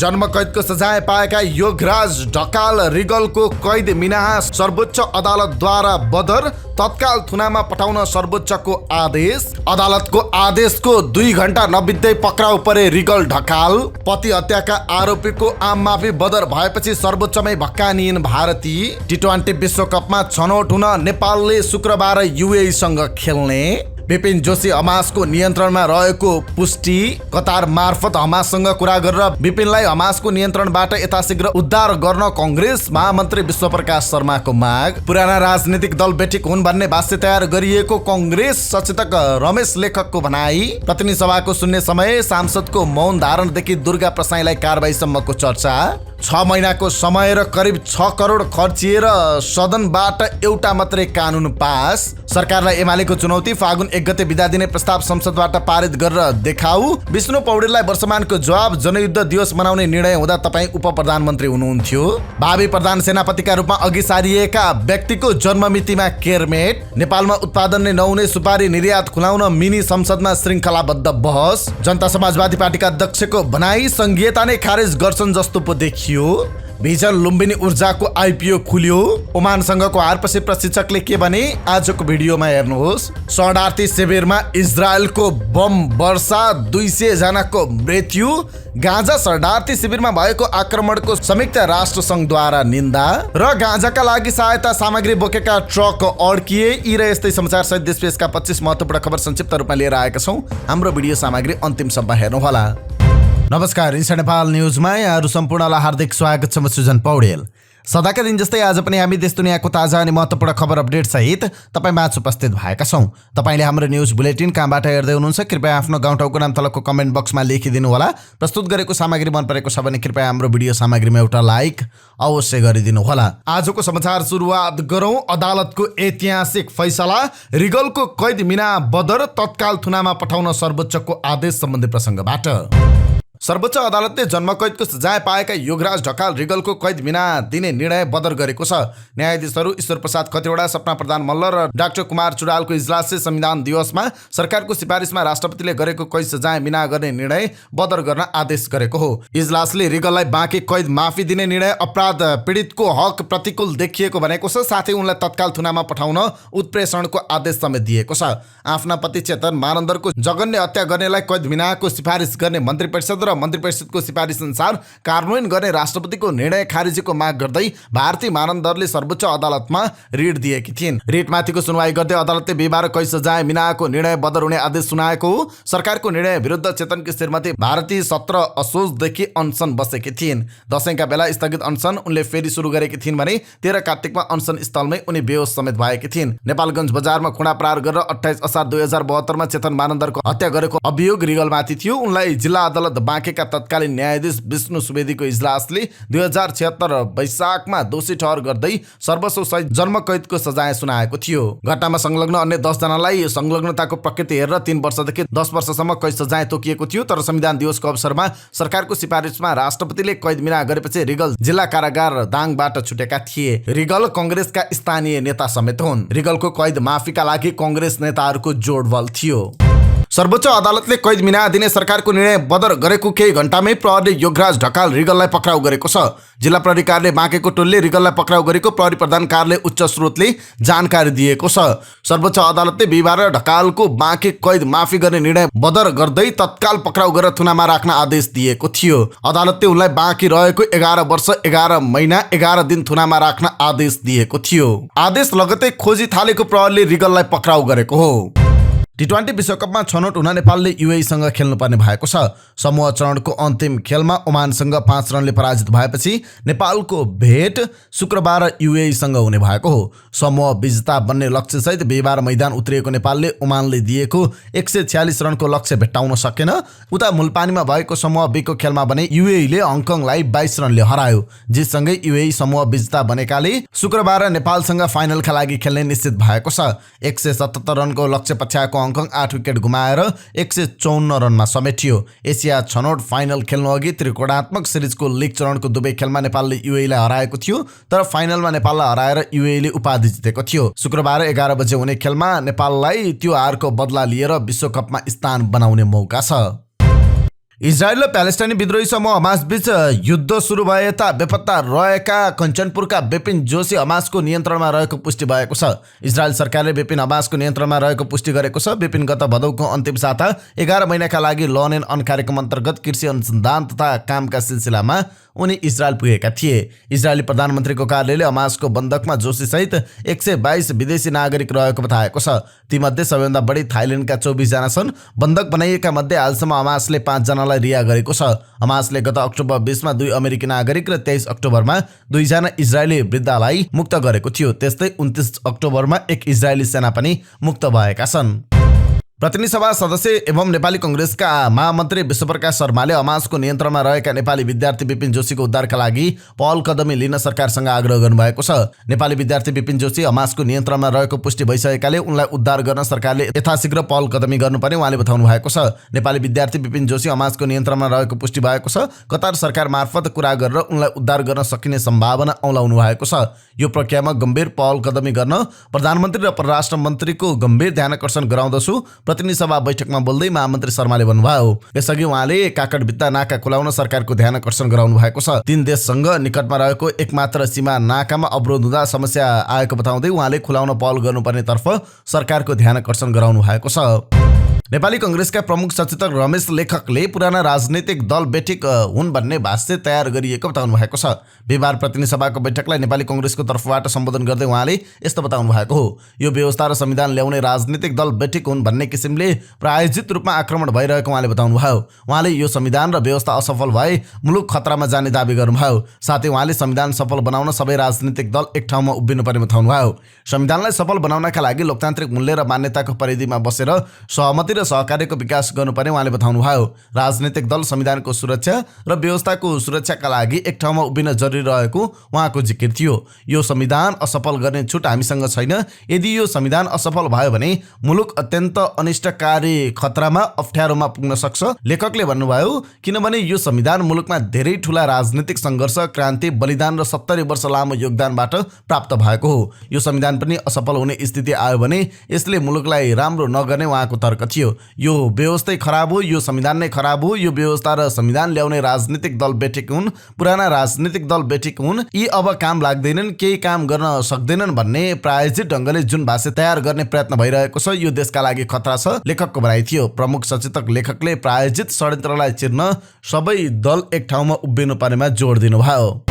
जन्म कैदको सजाय पाएका योगराज ढकाल रिगलको कैद मिनाहा सर्वोच्च अदालतद्वारा बदर तत्काल थुनामा पठाउन सर्वोच्चको आदेश। अदालतको आदेशको 2 घण्टा नबित्दै पक्राउ परे रिगल ढकाल। पति हत्याका आरोपीको आम माफी बदर भएपछि सर्वोच्चमै भक्कानिन् भारती। टी20 विश्वकपमा छनौट हुन नेपालले शुक्रबार युएईसँग खेल्ने। विपिन जोशी हमासको नियन्त्रणमा रहेको पुष्टि। कतार मार्फत हमाससँग कुरा गरेर विपिनलाई हमासको नियन्त्रणबाट यथाशीघ्र उद्धार गर्न कांग्रेस महामन्त्री विश्वप्रकाश शर्माको माग। पुराना राजनीतिक दल बेठिक हुन् भन्ने भाष्य तयार गरिएको कांग्रेस सचेतक रमेश लेखकको भनाई। प्रतिनिधि सभाको शून्य समय सांसदको मौन धारणदेखि दुर्गा प्रसाईलाई कारबाहीसम्मको चर्चा। 6 महिनाको समय र करिब 6 करोड खर्चिएर सदनबाट एउटा मात्रै कानून पास। सरकारलाई एमालेको चुनौती। फागुन 1 गते बिदा दिने प्रस्ताव संसदबाट पारित गरेर देखाऊ। विष्णु पौडेललाई वर्षमानको जवाब। जनयुद्ध दिवस मनाउने निर्णय हुँदा तपाईँ उप प्रधानमन्त्री हुनुहुन्थ्यो। भावी प्रधान सेनापतिका रूपमा अघि सारिएका व्यक्तिको जन्ममितिमा केरमेट। नेपालमा उत्पादन नै नहुने सुपारी निर्यात खुलाउन मिनी संसदमा श्रृङ्खलाबद्ध बहस। जनता समाजवादी पार्टीका अध्यक्षको भनाई संघीयता नै खारेज गर्छन् जस्तो पो देखियो। भिजन लुम्बिनी ऊर्जाको आइपिओ खुल्यो। ओमानसँगको हारपछि प्रशिक्षकले के भने आजको भिडियोमा हेर्नुहोस्। शरणार्थी शिविरमा इजरायलको बम वर्षा 200 जनाको मृत्यु। गाँजा शरणार्थी शिविरमा भएको आक्रमणको संयुक्त राष्ट्र संघद्वारा निन्दा। र गाँजाका लागि सहायता सामग्री बोकेका ट्रक अड्किए। यी र यस्तै समाचार सहित देशविदेशका 25 महत्त्वपूर्ण खबर संक्षिप्त रूपमा लिएर आएका छौँ। हाम्रो भिडियो सामग्री अन्तिमसम्म हेर्नुहोला। नमस्कार, इन्सा नेपाल न्युजमा यहाँहरू सम्पूर्णलाई हार्दिक स्वागत छ। म सुजन पौडेल। सदाका दिन जस्तै आज पनि हामी देश दुनियाँको ताजा अनि महत्त्वपूर्ण खबर अपडेट सहित तपाईँ उपस्थित भएका छौँ। तपाईँले हाम्रो न्युज बुलेटिन कहाँबाट हेर्दै हुनुहुन्छ कृपया आफ्नो गाउँ ठाउँको नाम तलको कमेन्ट बक्समा लेखिदिनु होला। प्रस्तुत गरेको सामग्री मन परेको छ भने कृपया हाम्रो भिडियो सामग्रीमा एउटा लाइक अवश्य गरिदिनु होला। आजको समाचार सुरुवात गरौँ। अदालतको ऐतिहासिक फैसला। रिगलको कैद मिना बदर तत्काल थुनामा पठाउन सर्वोच्चको आदेश सम्बन्धी प्रसङ्गबाट। सर्वोच्च अदालतले जन्मकैदको सजाय पाएका योगराज ढकाल रिगलको कैद मिना दिने निर्णय बदर गरेको छ। न्यायाधीशहरू ईश्वर प्रसाद खतिवडा, सपना प्रधान मल्ल र डाक्टर कुमार चुडालको इजलासले संविधान दिवसमा सरकारको सिफारिसमा राष्ट्रपतिले गरेको कैद सजाय मिना गर्ने निर्णय बदर गर्न आदेश गरेको हो। इजलासले रिगललाई बाँकी कैद माफी दिने निर्णय अपराध पीडितको हक प्रतिकूल देखिएको भनेको छ। साथै उनलाई तत्काल थुनामा पठाउन उत्प्रेषणको आदेश समेत दिएको छ। आफ्ना पति चेतन मानन्दरको जघन्य हत्या गर्नेलाई कैद मिनाको सिफारिस गर्ने मन्त्री परिषद र मन्त्री परिषदको सिफारिस अनुसार कार्यान्वयन गर्ने राष्ट्रपतिको निर्णय खारिजीको माग गर्दै भारती मानन्दरले सर्वोच्च अदालतमा रिट दिएकी थिइन्। रिटमाथिको सुनवाई गर्दै अदालतले बिहिबार कैद सजाय मिनाको निर्णय बदर हुने आदेश सुनाएको हो। सरकारको निर्णय विरुद्ध चेतनकी श्रीमती भारती 17 असोजदेखि अनसन बसेकी थिइन्। दशैंका बेला स्थगित अनसन उनले फेरि सुरु गरेकी थिइन् भने 13 कार्तिकमा अनसन स्थलमै उनी बेहोस समेत भएकी थिइन्। नेपालगञ्ज बजारमा खुँडा प्रहार गरेर 28 असार 2072 मा चेतन मानन्दरको हत्या गरेको अभियोग रिगलमाथि थियो। उनलाई जिल्ला अदालत बाँकेका तत्कालीन न्यायाधीश विष्णु सुवेदीको इजलासले 2076 वैशाखमा दोषी ठहर गर्दै सर्वस्व सहित जन्मकैदको सजाय सुनाएको थियो। घटनामा संलग्न अन्य 10 जनालाई संलग्नताको प्रकृति हेरेर 3 वर्षदेखि 10 वर्षसम्म कैद सजाय तोकिएको थियो। तर संविधान दिवसको अवसरमा सरकारको सिफारिसमा राष्ट्रपतिले कैद मिना गरेपछि रिगल जिल्ला कारागार दाङबाट छुटेका थिए। रिगल कांग्रेसका स्थानीय नेता समेत हुन्। रिगलको कैद माफीका लागि कांग्रेस नेताहरूको जोडबल थियो। सर्वोच्च अदालतले कैद मिना दिने सरकारको निर्णय बदर गरेको केही घण्टामै प्रहरीले योगराज ढकाल रिगललाई पक्राउ गरेको छ। जिल्ला प्रहरी कार्यालय बाँकेको टोलले रिगललाई पक्राउ गरेको प्रहरी प्रधान कार्यालय उच्च स्रोतले जानकारी दिएको छ। सर्वोच्च अदालतले बिहिबार ढकालको बाँकी कैद माफी गर्ने निर्णय बदर गर्दै तत्काल पक्राउ गरेर थुनामा राख्न आदेश दिएको थियो। अदालतले उनलाई बाँकी रहेको 11 वर्ष 11 महिना 11 दिन थुनामा राख्न आदेश दिएको थियो। आदेश लगतै खोजी थालेको प्रहरीले रिगललाई पक्राउ गरेको हो। टी20 विश्वकपमा छनौट हुन नेपालले युएईसँग खेल्नुपर्ने भएको छ। समूह चरणको अन्तिम खेलमा ओमानसँग 5 रनले पराजित भएपछि नेपालको भेट शुक्रबार युएईसँग हुने भएको हो। समूह विजेता बन्ने लक्ष्यसहित बिहिबार मैदान उत्रिएको नेपालले ओमानले दिएको 146 रनको लक्ष्य भेट्टाउन सकेन। उता मुलपानीमा भएको समूह बीको खेलमा भने युएईले हङकङलाई 22 रनले हरायो। जितसँगै युएई समूह विजेता बनेकाले शुक्रबार नेपालसँग फाइनलका लागि खेल्ने निश्चित भएको छ। 177 रनको लक्ष्य पछ्याएको हङकङ 8 विकेट गुमाएर 154 रनमा समेटियो। एसिया छनौट फाइनल खेल्नु अघि त्रिकोणात्मक सिरिजको लिग चरणको दुवै खेलमा नेपालले युएईलाई हराएको थियो। तर फाइनलमा नेपाललाई हराएर युएईले उपाधि जितेको थियो। शुक्रबार 11 बजे हुने खेलमा नेपाललाई त्यो हारको बदला लिएर विश्वकपमा स्थान बनाउने मौका छ। इजरायल र प्यालेस्टाइनी विद्रोही समूह हमास बीच युद्ध सुरु भए यता बेपत्ता रहेका कञ्चनपुरका बिपिन जोशी हमासको नियन्त्रणमा रहेको पुष्टि भएको छ। इजरायल सरकारले बिपिन हमासको नियन्त्रणमा रहेको पुष्टि गरेको छ। बिपिन गत भदौको अन्तिम साता 11 महिनाका लागि लन एन्ड अन कार्यक्रम अन्तर्गत कृषि अनुसन्धान तथा कामका सिलसिलामा उनी इजरायल पुगेका थिए। इजरायली प्रधानमन्त्रीको कार्यालयले हमासको बन्दकमा जोशीसहित 122 विदेशी नागरिक रहेको बताएको छ। तीमध्ये सबैभन्दा बढी थाइल्यान्डका 24 जना छन्। बन्दक बनाइएका मध्ये हालसम्म हमासले 5 जनालाई रिहा गरेको छ। हमासले गत अक्टोबर 20 मा 2 अमेरिकी नागरिक र 23 अक्टोबरमा 2 जना इजरायली वृद्धलाई मुक्त गरेको थियो। त्यस्तै 29 अक्टोबरमा 1 इजरायली सेना पनि मुक्त भएका छन्। प्रतिनिधि सभा सदस्य एवं नेपाली कांग्रेसका महामन्त्री विश्वप्रकाश शर्माले हमासको नियन्त्रणमा रहेका नेपाली विद्यार्थी बिपिन जोशीको उद्धारका लागि पहल कदमी लिन सरकारसँग आग्रह गर्नुभएको छ। नेपाली विद्यार्थी बिपिन जोशी हमासको नियन्त्रणमा रहेको पुष्टि भइसकेकाले उनलाई उद्धार गर्न सरकारले यथाशीघ्र पहल कदमी गर्नुपर्ने उहाँले बताउनु भएको छ। नेपाली विद्यार्थी बिपिन जोशी हमासको नियन्त्रणमा रहेको पुष्टि भएको छ। कतार सरकार मार्फत कुरा गरेर उनलाई उद्धार गर्न सकिने सम्भावना औलाउनु भएको छ। यो प्रक्रियामा गम्भीर पहल कदमी गर्न प्रधानमन्त्री र परराष्ट्र मन्त्रीको गम्भीर ध्यानकर्षण गराउँदछु प्रतिनिधि सभा बैठकमा बोल्दै महामन्त्री शर्माले भन्नुभयो। यसअघि उहाँले काकडभित्ता नाका खुलाउन सरकारको ध्यानकर्षण गराउनु भएको छ। 3 देशसँग निकटमा रहेको एकमात्र सीमा नाकामा अवरोध हुँदा समस्या आएको बताउँदै उहाँले खुलाउन पहल गर्नुपर्नेतर्फ सरकारको ध्यानकर्षण गराउनु भएको छ। नेपाली कांग्रेसका प्रमुख सचेतक रमेश लेखकले पुराना राजनीतिक दल बेठिक हुन् भन्ने भाष्य तयार गरिएको बताउनु भएको छ। बिहिबार प्रतिनिधि सभाको बैठकलाई नेपाली कांग्रेसको तर्फबाट सम्बोधन गर्दै उहाँले यस्तो बताउनु भएको हो। यो व्यवस्था र संविधान ल्याउने राजनीतिक दल बेठिक हुन् भन्ने किसिमले प्रायोजित रूपमा आक्रमण भइरहेको उहाँले बताउनु भयो। उहाँले यो संविधान र व्यवस्था असफल भए मुलुक खतरामा जाने दाबी गर्नुभयो। साथै उहाँले संविधान सफल बनाउन सबै राजनीतिक दल एक ठाउँमा उभिनुपर्ने बताउनु भयो। संविधानलाई सफल बनाउनका लागि लोकतान्त्रिक मूल्य र मान्यताको परिधिमा बसेर सहमति सहकार्यको विकास गर्नुपर्ने उहाँले बताउनुभयो। राजनीतिक दल संविधानको सुरक्षा र व्यवस्थाको सुरक्षाका लागि एक ठाउँमा उभिन जरुरी रहेको उहाँको जिकिर थियो। यो संविधान असफल गर्ने छुट हामीसँग छैन। यदि यो संविधान असफल भयो भने मुलुक अत्यन्त अनिष्टकारी खतरामा अप्ठ्यारोमा पुग्न सक्छ लेखकले भन्नुभयो। किनभने यो संविधान मुलुकमा धेरै ठूला राजनीतिक सङ्घर्ष, क्रान्ति, बलिदान र 70 वर्ष लामो योगदानबाट प्राप्त भएको हो। यो संविधान पनि असफल हुने स्थिति आयो भने यसले मुलुकलाई राम्रो नगर्ने उहाँको तर्क थियो। यो व्यवस्था खराब हो, यो संविधान नै खराब हो, यो व्यवस्था र संविधान ल्याउने राजनीतिक दल बेठिक हुन्, पुराना राजनीतिक दल बेठिक हुन्, यी अब काम लाग्दैनन्, केही काम गर्न सक्दैनन् भन्ने प्रायोजित ढङ्गले जुन भाष्य तयार गर्ने प्रयत्न भइरहेको छ यो देशका लागि खतरा छ लेखकको भनाइ थियो। प्रमुख सचेतक लेखकले प्रायोजित षड्यन्त्रलाई चिर्न सबै दल एक ठाउँमा उभिनु पर्नेमा जोड दिनुभयो।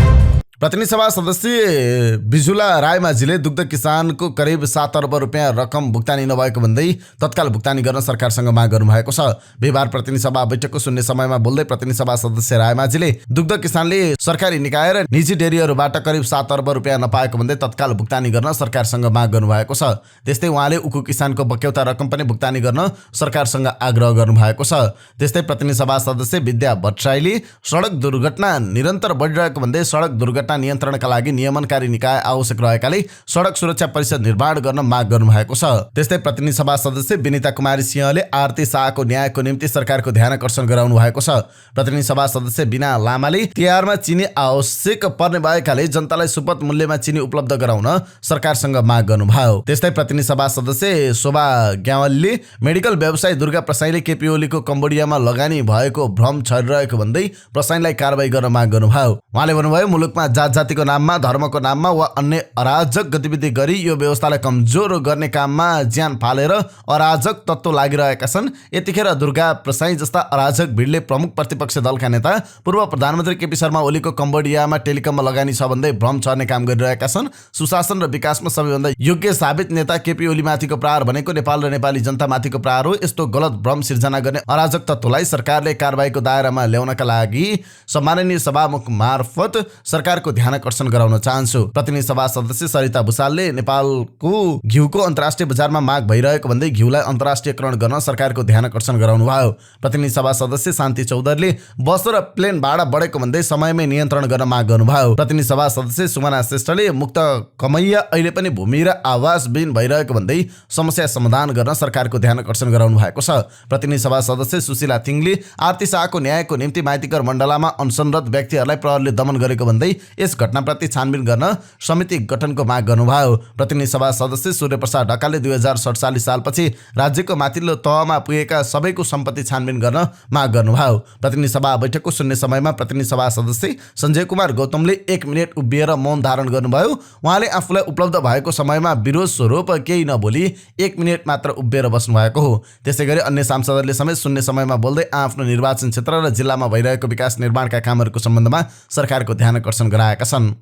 प्रतिनिधि सभा सदस्य बिजुला रायमाझीले दुग्ध किसानको करिब 7 अर्ब रुपियाँ रकम भुक्तानी नभएको भन्दै तत्काल भुक्तानी गर्न सरकारसँग माग गर्नुभएको छ। बिहिबार प्रतिनिधि सभा बैठकको शून्य समयमा बोल्दै प्रतिनिधि सभा सदस्य रायमाझीले दुग्ध किसानले सरकारी निकाय र निजी डेरीहरूबाट करिब 7 अर्ब रुपियाँ नपाएको भन्दै तत्काल भुक्तानी गर्न सरकारसँग माग गर्नुभएको छ। त्यस्तै उहाँले उखु किसानको बक्यौता रकम पनि भुक्तानी गर्न सरकारसँग आग्रह गर्नुभएको छ। त्यस्तै प्रतिनिधि सभा सदस्य विद्या भट्टराईले सडक दुर्घटना निरन्तर बढिरहेको भन्दै सडक दुर्घटना नियन्त्रणका लागि नियमनकारी निकाय आवश्यक रहेकाले सडक सुरक्षा परिषद निर्माण गर्न माग गर्नुभएको छ। त्यस्तै प्रतिनिधि सभा सदस्य विनिता कुमारी सिंहले आरती शाहको न्यायको निम्ति सरकारको ध्यानकर्षण गराउनु भएको छ। प्रतिनिधि सभा सदस्य बिना लामाले तिहारमा चिनी आवश्यक पर्ने भएकाले जनतालाई सुपथ मूल्यमा चिनी उपलब्ध गराउन सरकारसँग माग गर्नुभयो। त्यस्तै प्रतिनिधि सभा सदस्य शोभा ग्यावालीले मेडिकल व्यवसायी दुर्गा प्रसाईले केपी ओलीको कम्बोडियामा लगानी भएको भ्रम छरिरहेको भन्दै प्रसाईलाई कारबाही गर्न माग गर्नुभयो। उहाँले भन्नुभयो मुलुकमा जातिको नाममा, धर्मको नाममा वा अन्य अराजक गतिविधि गरी यो व्यवस्थालाई कमजोर गर्ने काममा ज्यान फालेर अराजक तत्त्व लागिरहेका छन्। यतिखेर दुर्गा प्रसाई जस्ता अराजक भिडले प्रमुख प्रतिपक्ष दलका नेता पूर्व प्रधानमन्त्री केपी शर्मा ओलीको कम्बोडियामा टेलिकममा लगानी छ भन्दै भ्रम छर्ने काम गरिरहेका छन्। सुशासन र विकासमा सबैभन्दा योग्य साबित नेता केपी ओलीमाथिको प्रहार भनेको नेपाल र नेपाली जनतामाथिको प्रहार हो। यस्तो गलत भ्रम सिर्जना गर्ने अराजक तत्त्वलाई सरकारले कारबाहीको दायरामा ल्याउनका लागि सम्माननीय सभामुख मार्फत सरकारको ध्यानकर्षण गराउन चाहन्छु। प्रतिनिधि सभा सदस्य सरिता भुसालले नेपालको घिउको अन्तर्राष्ट्रिय बजारमा माग भइरहेको भन्दै घिउलाई अन्तर्राष्ट्रियकरण गर्न सरकारको ध्यानकर्षण गराउनु भयो। प्रतिनिधि सभा सदस्य शान्ति चौधरीले बस र प्लेन भाडा बढेको भन्दै समयमै नियन्त्रण गर्न माग गर्नुभयो। प्रतिनिधि सभा सदस्य सुमना श्रेष्ठले मुक्त कमैया अहिले पनि भूमि र आवासविहीन भइरहेको भन्दै समस्या समाधान गर्न सरकारको ध्यानकर्षण गराउनु भएको छ। प्रतिनिधि सभा सदस्य सुशीला थिङले आरती शाहको न्यायको निम्ति माइतीकर मण्डलामा अनसनरत व्यक्तिहरूलाई प्रहरले दमन गरेको भन्दै यस घटनाप्रति छानबिन गर्न समिति गठनको माग गर्नुभयो। प्रतिनिधि सभा सदस्य सूर्यप्रसाद ढकालले 2047 सालपछि राज्यको माथिल्लो तहमा पुगेका सबैको सम्पत्ति छानबिन गर्न माग गर्नुभयो। प्रतिनिधि सभा बैठकको शून्य समयमा प्रतिनिधि सभा सदस्य सञ्जय कुमार गौतमले 1 मिनेट उभिएर मौन धारण गर्नुभयो। उहाँले आफूलाई उपलब्ध भएको समयमा विरोध स्वरूप केही नबोली 1 मिनेट मात्र उभिएर बस्नु भएको हो। त्यसैगरी अन्य सांसदहरूले समेत शून्य समयमा बोल्दै आफ्नो निर्वाचन क्षेत्र र जिल्लामा भइरहेको विकास निर्माणका कामहरूको सम्बन्धमा सरकारको ध्यान आकर्षण गराएका छन्।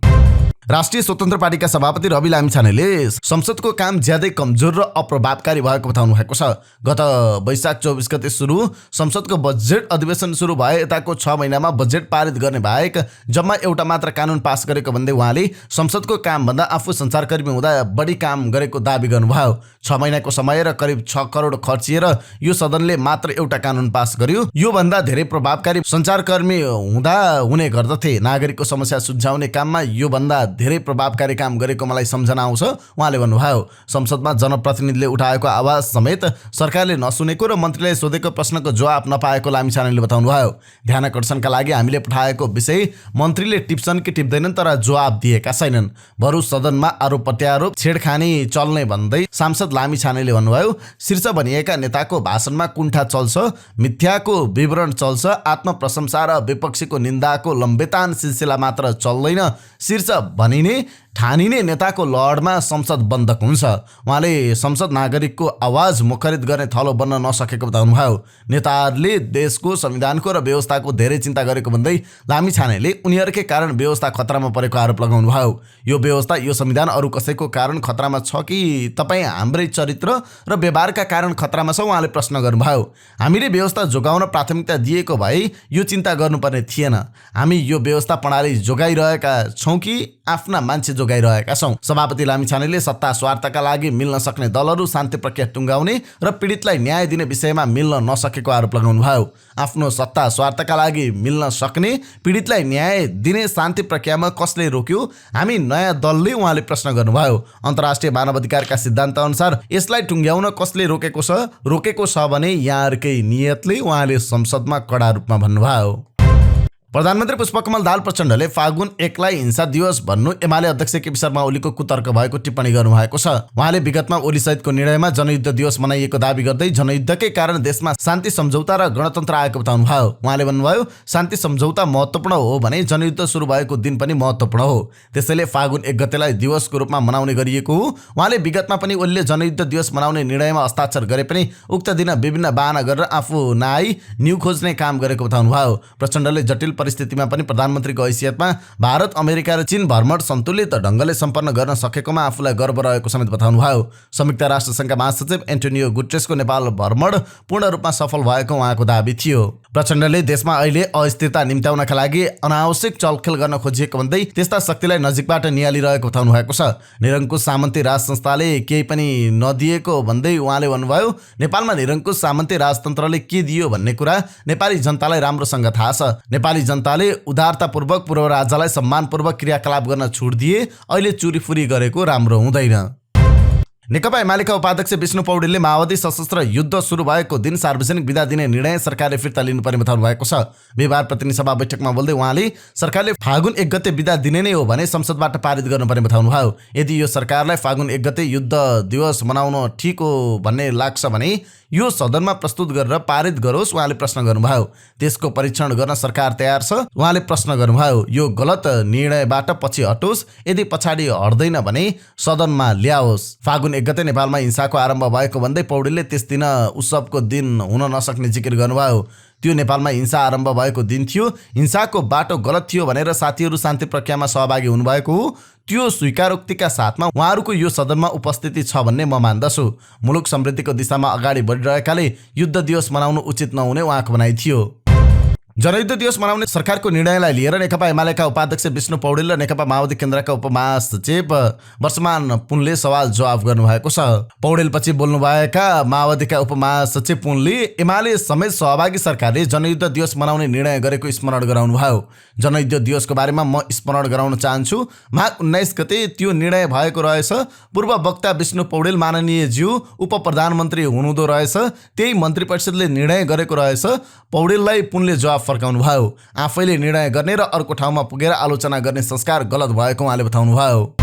राष्ट्रिय स्वतन्त्र पार्टीका सभापति रवि लामिछानेले संसदको काम ज्यादै कमजोर र अप्रभावकारी भएको बताउनु भएको छ। गत वैशाख 24 गते सुरु संसदको बजेट अधिवेशन सुरु भए यताको 6 महिनामा बजेट पारित गर्ने बाहेक जम्मा एउटा मात्र कानुन पास गरेको भन्दै उहाँले संसदको कामभन्दा आफू सञ्चारकर्मी हुँदा बढी काम गरेको दाबी गर्नुभयो। 6 महिनाको समय र करिब 6 करोड खर्चिएर यो सदनले मात्र एउटा कानुन पास गर्यो। यो भन्दा धेरै प्रभावकारी सञ्चारकर्मी हुँदा हुने गर्दथे। नागरिकको समस्या सुल्झाउने काममा यो भन्दा धेरै प्रभावकारी काम गरेको मलाई सम्झना आउँछ उहाँले भन्नुभयो। संसदमा जनप्रतिनिधिले उठाएको आवाज समेत सरकारले नसुनेको र मन्त्रीले सोधेको प्रश्नको जवाब नपाएको लामिछानेले बताउनुभयो। ध्यान आकर्षणका लागि हामीले पठाएको विषय मन्त्रीले टिप्छन् कि टिप्दैनन् तर जवाब दिएका छैनन्। बरु सदनमा आरोप प्रत्यारोप छेडखानी चल्ने भन्दै सांसद लामिछानेले भन्नुभयो। शीर्ष भनिएका नेताको भाषणमा कुण्ठा चल्छ, मिथ्याको विवरण चल्छ, आत्मप्रशंसा र विपक्षीको निन्दाको लम्बेतान सिलसिला मात्र चल्दैन। शीर्ष भनिने ठानिने नेताको लडमा संसद बन्दक हुन्छ। उहाँले संसद नागरिकको आवाज मुखरित गर्ने थलो बन्न नसकेको बताउनुभयो। नेताहरूले देशको संविधानको र व्यवस्थाको धेरै चिन्ता गरेको भन्दै लामिछानेले उनीहरूकै कारण व्यवस्था खतरामा परेको आरोप लगाउनुभयो। यो व्यवस्था यो संविधान अरू कसैको कारण खतरामा छ कि तपाईँ हाम्रै चरित्र र व्यवहारका कारण खतरामा छ उहाँले प्रश्न गर्नुभयो। हामीले व्यवस्था जोगाउन प्राथमिकता दिएको भए यो चिन्ता गर्नुपर्ने थिएन। हामी यो व्यवस्था प्रणाली जोगाइरहेका छौँ कि आफ्ना मान्छे जोगाइरहेका छौँ। सभापति लामिछानेले सत्ता स्वार्थका लागि मिल्न सक्ने दलहरू शान्ति प्रक्रिया टुङ्गाउने र पीडितलाई न्याय दिने विषयमा मिल्न नसकेको आरोप लगाउनुभयो। आफ्नो सत्ता स्वार्थका लागि मिल्न सक्ने पीडितलाई न्याय दिने शान्ति प्रक्रियामा कसले रोक्यो? हामी नयाँ दलले उहाँले प्रश्न गर्नुभयो। अन्तर्राष्ट्रिय मानवाधिकारका सिद्धान्त अनुसार यसलाई टुङ्ग्याउन कसले रोकेको छ भने यहाँहरूकै नियतले उहाँले संसदमा कडा रूपमा भन्नुभयो। प्रधानमन्त्री पुष्पकमल दाहाल प्रचण्डले फागुन 1 लाई हिंसा दिवस भन्नु एमाले अध्यक्ष केपी शर्मा ओलीको कुतर्क भएको टिप्पणी गर्नुभएको छ। उहाँले विगतमा ओली सहितको निर्णयमा जनयुद्ध दिवस मनाइएको दाबी गर्दै जनयुद्धकै कारण देशमा शान्ति सम्झौता र गणतन्त्र आएको बताउनुभयो। उहाँले भन्नुभयो, शान्ति सम्झौता महत्त्वपूर्ण हो भने जनयुद्ध सुरु भएको दिन पनि महत्त्वपूर्ण हो। त्यसैले फागुन 1 गतेलाई दिवसको रूपमा मनाउने गरिएको हो। उहाँले विगतमा पनि ओलीले जनयुद्ध दिवस मनाउने निर्णयमा हस्ताक्षर गरे पनि उक्त दिन विभिन्न बहाना गरेर आफू नआई न्यु खोज्ने काम गरेको बताउनुभयो। प्रचण्डले जटिल परिस्थितिमा पनि प्रधानमन्त्रीको हैसियतमा भारत, अमेरिका र चीन भ्रमण सन्तुलित ढङ्गले सम्पन्न गर्न सकेकोमा आफूलाई गर्व रहेको समेत बताउनुभयो। संयुक्त राष्ट्र सङ्घका महासचिव एन्टोनियो गुटेरेसको नेपाल भ्रमण पूर्ण रूपमा सफल भएको उहाँको दाबी थियो। प्रचण्डले देशमा अहिले अस्थिरता निम्त्याउनका लागि अनावश्यक चलखेल गर्न खोजिएको भन्दै त्यस्ता शक्तिलाई नजिकबाट निहालिरहेको बताउनु भएको छ। निरङ्कुश सामन्ती राज संस्थाले केही पनि नदिएको भन्दै उहाँले भन्नुभयो, नेपालमा निरङ्कुश सामन्ती राजतन्त्रले के दियो भन्ने कुरा नेपाली जनतालाई राम्रोसँग थाहा छ। नेपाली जनताले उदारतापूर्वक पूर्व राजालाई सम्मानपूर्वक क्रियाकलाप गर्न छुट दिए। अहिले चुरीफुरी गरेको राम्रो हुँदैन। नेकपा एमालेका उपाध्यक्ष विष्णु पौडेलले माओवादी सशस्त्र युद्ध सुरु भएको दिन सार्वजनिक बिदा दिने निर्णय सरकारले फिर्ता लिनुपर्ने बताउनु भएको छ। बिहिबार प्रतिनिधि सभा बैठकमा बोल्दै उहाँले सरकारले फागुन 1 गते बिदा दिने नै हो भने संसदबाट पारित गर्नुपर्ने बताउनुभयो। यदि यो सरकारलाई फागुन 1 गते युद्ध दिवस मनाउन ठिक हो भन्ने लाग्छ भने यो सदनमा प्रस्तुत गरेर पारित गरोस् उहाँले प्रश्न गर्नुभयो। त्यसको परीक्षण गर्न सरकार तयार छ उहाँले प्रश्न गर्नुभयो। यो गलत निर्णयबाट पछि हटोस्, यदि पछाडि हट्दैन भने सदनमा ल्याओस्। फागुन 1 गते नेपालमा हिंसाको आरम्भ भएको भन्दै पौडेलले त्यस दिन उत्सवको दिन हुन नसक्ने जिकिर गर्नुभयो। त्यो नेपालमा हिंसा आरम्भ भएको दिन थियो। हिंसाको बाटो गलत थियो भनेर साथीहरू शान्ति प्रक्रियामा सहभागी हुनुभएको हो। त्यो स्वीकारोक्तिका साथमा उहाँहरूको यो सदनमा उपस्थिति छ भन्ने म मान्दछु। मुलुक समृद्धिको दिशामा अगाडि बढिरहेकाले युद्ध दिवस मनाउनु उचित नहुने उहाँको भनाइ थियो। जनयुद्ध दिवस मनाउने सरकारको निर्णयलाई लिएर नेकपा एमालेका उपाध्यक्ष विष्णु पौडेल र नेकपा माओवादी केन्द्रका उपमहासचिव वर्षमान पुनले सवाल जवाफ गर्नुभएको छ। पौडेलपछि बोल्नुभएका माओवादीका उपमहासचिव पुनले एमाले समेत सहभागी सरकारले जनयुद्ध दिवस मनाउने निर्णय गरेको स्मरण गराउनुभयो। जनयुद्ध दिवसको बारेमा म स्मरण गराउन चाहन्छु। माघ 19 गते त्यो निर्णय भएको रहेछ। पूर्व वक्ता विष्णु पौडेल माननीय ज्यू उप प्रधानमन्त्री हुनुहुँदो रहेछ। त्यही मन्त्री परिषदले निर्णय गरेको रहेछ। पौडेललाई पुनले जवाफ फर्काउनुभयो। आफैले निर्णय गर्ने र अर्को ठाउँमा पुगेर आलोचना गर्ने संस्कार गलत भएको उहाँले बताउनुभयो।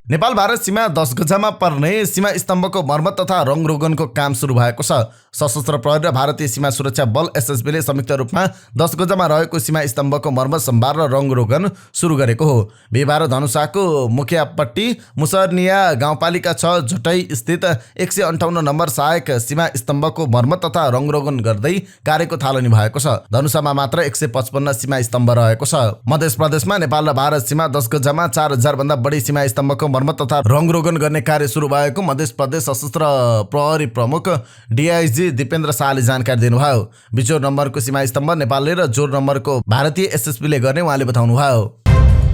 नेपाल भारत सीमा 10 गजामा पर्ने सीमा स्तम्भको मर्मत तथा रङरोगनको काम सुरु भएको छ। सशस्त्र प्रहरी र भारतीय सीमा सुरक्षा बल एसएसबीले संयुक्त रूपमा 10 गजामा रहेको सीमा स्तम्भको मर्मत सम्भार र रङरोगन सुरु गरेको हो। बिहिबार धनुषाको मुखियापट्टी मुसरनिया गाउँपालिका 6 झुटै स्थित 158 नम्बर सहायक सीमा स्तम्भको मर्मत तथा रङरोगन गर्दै कार्यको थालनी भएको छ। धनुषामा मात्र 155 सीमा स्तम्भ रहेको छ। मध्य प्रदेशमा नेपाल र भारत सीमा 10 गजामा 4000 भन्दा बढी सीमा स्तम्भको मर्मत तथा रङरोगन गर्ने कार्य सुरु भएको मध्य प्रदेश सशस्त्र प्रहरी प्रमुख डीआईजी दिपेन्द्र शाहले जानकारी दिनुभयो। बिजोर नम्बरको सीमा स्तम्भ नेपालले र जोर नम्बरको भारतीय एसएसबीले गर्ने उहाँले बताउनुभयो।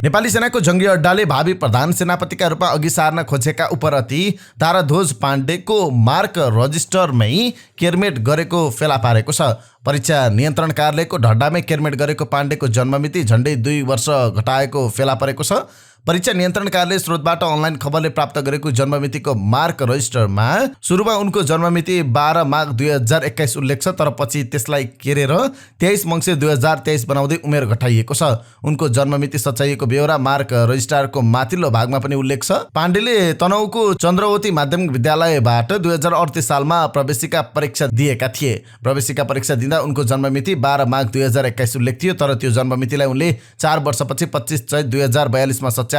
नेपाली सेनाको जङ्गी अड्डाले भावी प्रधान सेनापतिका रूपमा अघि सार्न खोजेका उपरथी ताराध्वज पाण्डेको मार्क रजिस्टरमै केरमेट गरेको फेला पारेको छ। परीक्षा नियन्त्रण कार्यालयको ढड्डामै केरमेट गरेको पाण्डेको जन्ममिति झण्डै 2 वर्ष घटाएको फेला परेको छ। परीक्षा नियन्त्रण कार्यालय स्रोतबाट अनलाइन खबरले प्राप्त गरेको जन्ममितिको मार्क रजिस्टरमा सुरुमा उनको जन्ममिति 12 माघ 2021 उल्लेख छ, तर पछि त्यसलाई केरेर 23 मङ्सिर 2023 बनाउँदै उमेर घटाइएको छ। उनको जन्ममिति सच्याइएको बेहोरा मार्क रजिस्टरको माथिल्लो भागमा पनि उल्लेख छ। पाण्डेले तनहुँको चन्द्रवती माध्यमिक विद्यालयबाट 2038 सालमा प्रवेशिका परीक्षा दिएका थिए। प्रवेशिका परीक्षा दिँदा उनको जन्ममिति 12 माघ 2021 उल्लेख थियो, तर त्यो जन्ममितिलाई उनले 4 वर्षपछि 25 चैत 2042 मा सच्याएर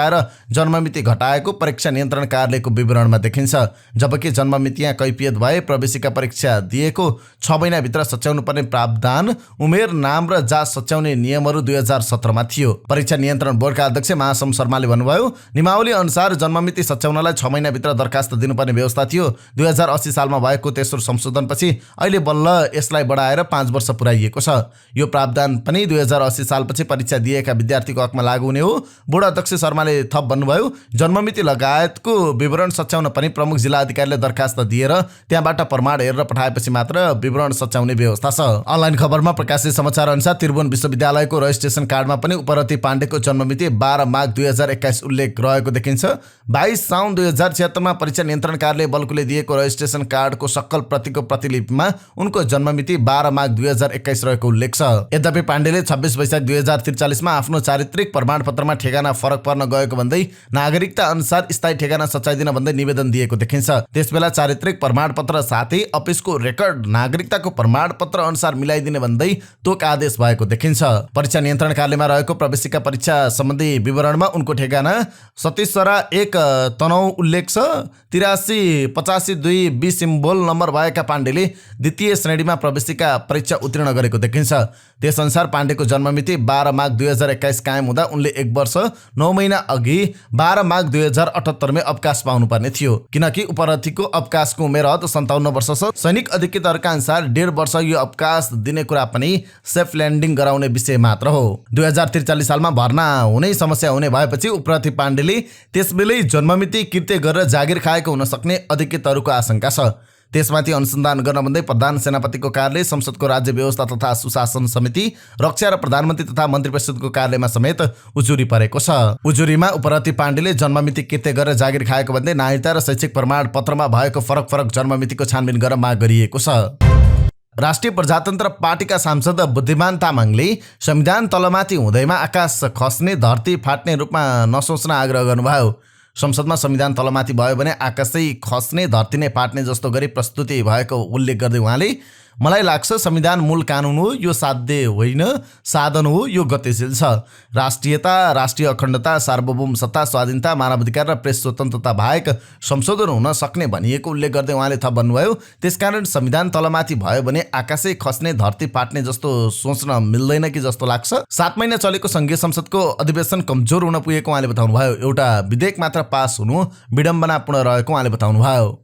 जन्ममिति घटाएको परीक्षा नियन्त्रण कार्यालयको विवरणमा देखिन्छ। जबकि जन्ममितिमा कैफियत भए प्रवेशिका परीक्षा दिएको 6 महिनाभित्र सच्याउनु पर्ने प्रावधान उमेर, नाम र जात सच्याउने नियमहरू 2017 मा थियो। परीक्षा नियन्त्रण बोर्डका अध्यक्ष महासम शर्माले भन्नुभयो, नियमावली अनुसार जन्ममिति सच्याउनलाई 6 महिनाभित्र दरखास्त दिनुपर्ने व्यवस्था थियो। 2080 सालमा भएको तेस्रो संशोधनपछि अहिले बल्ल यसलाई बढाएर 5 वर्ष पुर्याइएको छ। यो प्रावधान पनि 2080 सालपछि परीक्षा दिएका विद्यार्थीको हकमा लागू हुने हो। बोर्ड अध्यक्ष शर्माले थप भन्नुभयो, जन्ममिति लगायतको विवरण सच्याउन पनि प्रमुख जिल्ला अधिकारीले दरखास्त दिएर त्यहाँबाट प्रमाण हेरेर पठाएपछि मात्र विवरण सच्याउने व्यवस्था छ। अनलाइन खबरमा प्रकाशित समाचार अनुसार त्रिभुवन विश्वविद्यालयको रजिस्ट्रेसन कार्डमा पनि उपरथी पाण्डेको जन्ममिति 12 माघ 2021 उल्लेख रहेको देखिन्छ। 22 साउन 2076 मा परीक्षा नियन्त्रण कार्यालय बल्कुले दिएको रजिस्ट्रेसन कार्डको सक्कल प्रतिको प्रतिलिपिमा उनको जन्ममिति 12 माघ 2021 रहेको उल्लेख छ। यद्यपि पाण्डेले 26 वैशाख 2043 मा आफ्नो चारित्रिक प्रमाणपत्रमा ठेगाना फरक पर्न गएको भन्दै नागरिकता अनुसार स्थायी ठेगाना सच्याइदिन भन्दै निवेदन दिएको देखिन्छ। त्यसबेला चारित्रिक प्रमाणपत्र साथै अफिसको रेकर्ड नागरिकताको प्रमाणपत्र अनुसार मिलाइदिने भन्दै तोक आदेश भएको देखिन्छ। परीक्षा नियन्त्रण कार्यालयमा रहेको प्रवेशिका परीक्षा सम्बन्धी विवरणमा उनको ठेगाना सतीशरा 1 तनहुँ उल्लेख छ। 83 85 2 बी सिम्बोल नम्बर भएका पाण्डेले द्वितीय श्रेणीमा प्रवेशिका परीक्षा उत्तीर्ण गरेको देखिन्छ। त्यसअनुसार पाण्डेको जन्ममिति 12 माघ 2021 कायम हुँदा उनले 1 वर्ष 9 महिना अघि 12 माघ 2078 मै अवकाश पाउनुपर्ने थियो, किनकि उपरथीको अवकाशको उमेर 57 वर्ष छ। सैनिक अधिकृतहरूका अनुसार 1.5 वर्ष यो अवकाश दिने कुरा पनि सेफ ल्यान्डिङ गराउने विषय मात्र हो। 2043 सालमा भर्ना हुने समस्या हुने भएपछि उपरथी पाण्डेले त्यसबेलै जन्ममिति कृत्य गरेर जागिर खाएको हुन सक्ने अधिकृतहरूको आशंका छ। त्यसमाथि अनुसन्धान गर्न भन्दै प्रधान सेनापतिको कार्यालय, संसदको राज्य व्यवस्था तथा सुशासन समिति, रक्षा र प्रधानमन्त्री तथा मन्त्री परिषदको कार्यालयमा समेत उजुरी परेको छ। उजुरीमा उपरथी पाण्डेले जन्ममिति कृत्य गरेर जागिर खाएको भन्दै नागरिकता र शैक्षिक प्रमाणपत्रमा भएको फरक जन्ममितिको छानबिन गर्न माग गरिएको छ। राष्ट्रिय प्रजातन्त्र पार्टीका सांसद बुद्धिमान तामाङले संविधान तलमाथि हुँदैमा आकाश खस्ने धरती फाट्ने रूपमा नसोच्न आग्रह गर्नुभयो। संसदमा संविधान तलमाथि भयो भने आकाशै खस्ने धरती नै फाट्ने जस्तो गरी प्रस्तुति भएको उल्लेख गर्दै उहाँले, मलाई लाग्छ संविधान मूल कानुन हो, यो साध्य होइन, साधन हो, यो गतिशील छ। राष्ट्रियता, राष्ट्रिय अखण्डता, सार्वभौम सत्ता, स्वाधीनता, मानवाधिकार र प्रेस स्वतन्त्रता बाहेक संशोधन हुन सक्ने भनिएको उल्लेख गर्दै उहाँले थप भन्नुभयो, त्यसकारण संविधान तलमाथि भयो भने आकाशै खस्ने धरती फाट्ने जस्तो सोच्न मिल्दैन कि जस्तो लाग्छ। 7 महिना चलेको संघीय संसदको अधिवेशन कमजोर हुन पुगेको उहाँले बताउनुभयो। एउटा विधेयक मात्र पास हुनु विडम्बनापूर्ण रहेको उहाँले बताउनुभयो।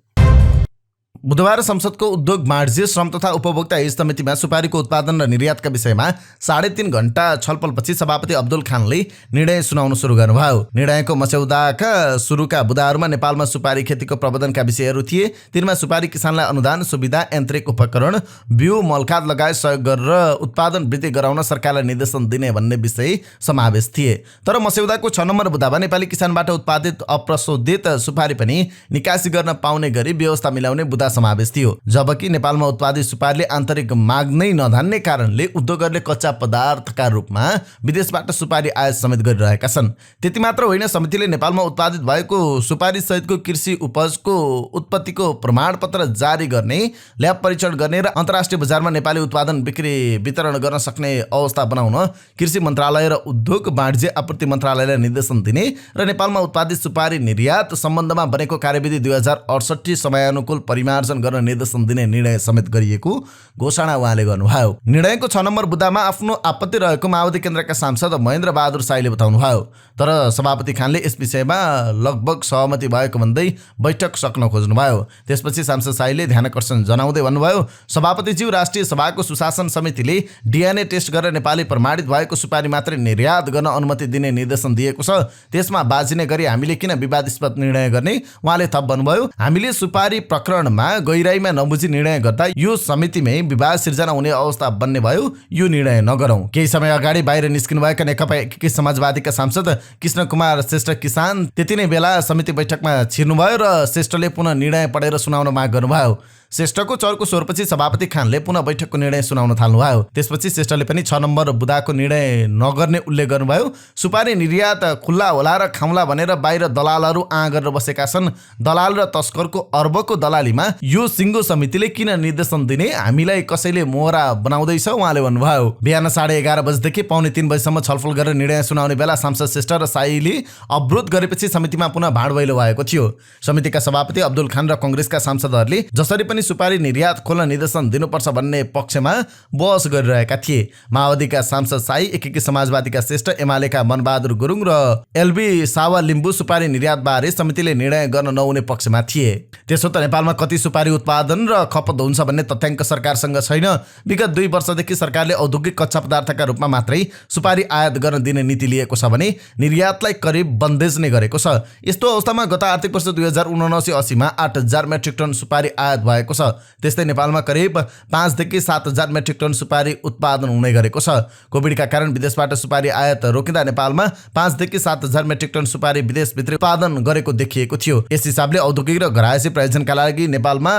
बुधबार संसदको उद्योग, वाणिज्य, श्रम तथा उपभोक्ता हित समितिमा सुपारीको उत्पादन र निर्यातका विषयमा 3.5 घण्टा छलफलपछि सभापति अब्दुल खानले निर्णय सुनाउन सुरु गर्नुभयो। निर्णयको मस्यौदाका सुरुका बुदाहरूमा नेपालमा सुपारी खेतीको प्रबन्धनका विषयहरू थिए। तिनमा सुपारी किसानलाई अनुदान, सुविधा, यान्त्रिक उपकरण, बिउ, मलखाद लगायत सहयोग गरेर उत्पादन वृद्धि गराउन सरकारलाई निर्देशन दिने भन्ने विषय समावेश थिए। तर मस्यौदाको 6 नम्बर बुदामा नेपाली किसानबाट उत्पादित अप्रशोधित सुपारी पनि निकासी गर्न पाउने गरी व्यवस्था मिलाउने बुदा मुद्दा समावेश थियो। जबकि नेपालमा उत्पादित सुपारीले आन्तरिक माग नै नधान्ने कारणले उद्योगहरूले कच्चा पदार्थका रूपमा विदेशबाट सुपारी आयात समेत गरिरहेका छन्। त्यति मात्र होइन, समितिले नेपालमा उत्पादित भएको सुपारी सहितको कृषि उपजको उत्पत्तिको प्रमाणपत्र जारी गर्ने, ल्याब परीक्षण गर्ने र अन्तर्राष्ट्रिय बजारमा नेपाली उत्पादन बिक्री वितरण गर्न सक्ने अवस्था बनाउन कृषि मन्त्रालय र उद्योग वाणिज्य आपूर्ति मन्त्रालयलाई निर्देशन दिने र नेपालमा उत्पादित सुपारी निर्यात सम्बन्धमा बनेको कार्यविधि 2068 समयानुकूल परिमार्जन गर्न निर्देशन दिने निर्णय समेत गरिएको घोषणा उहाँले गर्नुभयो। निर्णयको 6 नम्बर बुँदामा आफ्नो आपत्ति रहेको माओवादी केन्द्रका सांसद महेन्द्र बहादुर साईले बताउनुभयो। तर सभापति खानले यस विषयमा लगभग सहमति भएको भन्दै बैठक सक्न खोज्नुभयो। त्यसपछि सांसद साईले ध्यानकर्षण जनाउँदै भन्नुभयो, सभापतिज्यू, राष्ट्रिय सभाको सुशासन समितिले डिएनए टेस्ट गरेर नेपाली प्रमाणित भएको सुपारी मात्रै निर्यात गर्न अनुमति दिने निर्देशन दिएको छ। त्यसमा बाजिने गरी हामीले किन विवादास्पद निर्णय गर्ने? उहाँले थप भन्नुभयो, हामीले सुपारी प्रकरणमा गहिराईमा नबुझी निर्णय गर्दा यो समितिमै विवाद सिर्जना हुने अवस्था बन्ने भयो। यो निर्णय नगरौं। केही समय अगाडि बाहिर निस्किनुभएका नेकपा एकीकृत समाजवादीका सांसद कृष्ण कुमार श्रेष्ठ किसान त्यति नै बेला समिति बैठकमा छिर्नुभयो र श्रेष्ठले पुनः निर्णय पढेर सुनाउन माग गर्नुभयो। श्रेष्ठको चर्को स्वरपछि सभापति खानले पुनः बैठकको निर्णय सुनाउन थाल्नुभयो। त्यसपछि श्रेष्ठले पनि 6 नम्बर बुँदाको निर्णय नगर्ने उल्लेख गर्नुभयो। सुपारी निर्यात खुल्ला होला र खाउँला भनेर बाहिर दलालहरू गरेर बसेका छन्। दलाल र तस्करको अर्बको दलालीमा यो सिङ्गो समितिले किन निर्देशन दिने? हामीलाई कसैले मोहरा बनाउँदैछ? उहाँले भन्नुभयो। बिहान 11:30 बजेदेखि पौने 3 बजेसम्म छलफल गरेर निर्णय सुनाउने बेला सांसद श्रेष्ठ र साईले अवरोध गरेपछि समितिमा पुनः भाँडभैलो भएको थियो। समितिका सभापति अब्दुल खान र कांग्रेसका सांसदहरूले जसरी पनि सुपारी निर्यात खोल्न निर्देशन दिनुपर्छ भन्ने पक्षमा बहस गरिरहेका थिए। माओवादीका सांसद साई, एकीकृत समाजवादीका श्रेष्ठ, एमालेका मनबहादुर गुरुङ र एलबी सावा लिम्बू सुपारी निर्यात बारे समितिले निर्णय गर्न नहुने पक्षमा थिए। त्यसो त नेपालमा कति सुपारी उत्पादन र खपत हुन्छ भन्ने तथ्याङ्क सरकारसँग छैन। विगत 2 वर्षदेखि सरकारले औद्योगिक कच्चा पदार्थका रूपमा मात्रै सुपारी आयात गर्न दिने नीति लिएको छ भने निर्यातलाई करिब बन्देज नै गरेको छ। यस्तो अवस्थामा गत आर्थिक वर्ष 2079-80 मा 8,000 मेट्रिक टन सुपारी आयात भएको छ। त्यस्तै नेपालमा करिब 5,000 देखि 7,000 मेट्रिक टन सुपारी उत्पादन हुने गरेको छ। कोभिडका कारण विदेशबाट सुपारी आयात रोकिँदा नेपालमा 5,000 देखि 7,000 मेट्रिक टन सुपारी विदेशभित्र उत्पादन गरेको देखिएको थियो। यस हिसाबले औद्योगिक र घरायसी प्रयोजनका लागि नेपालमा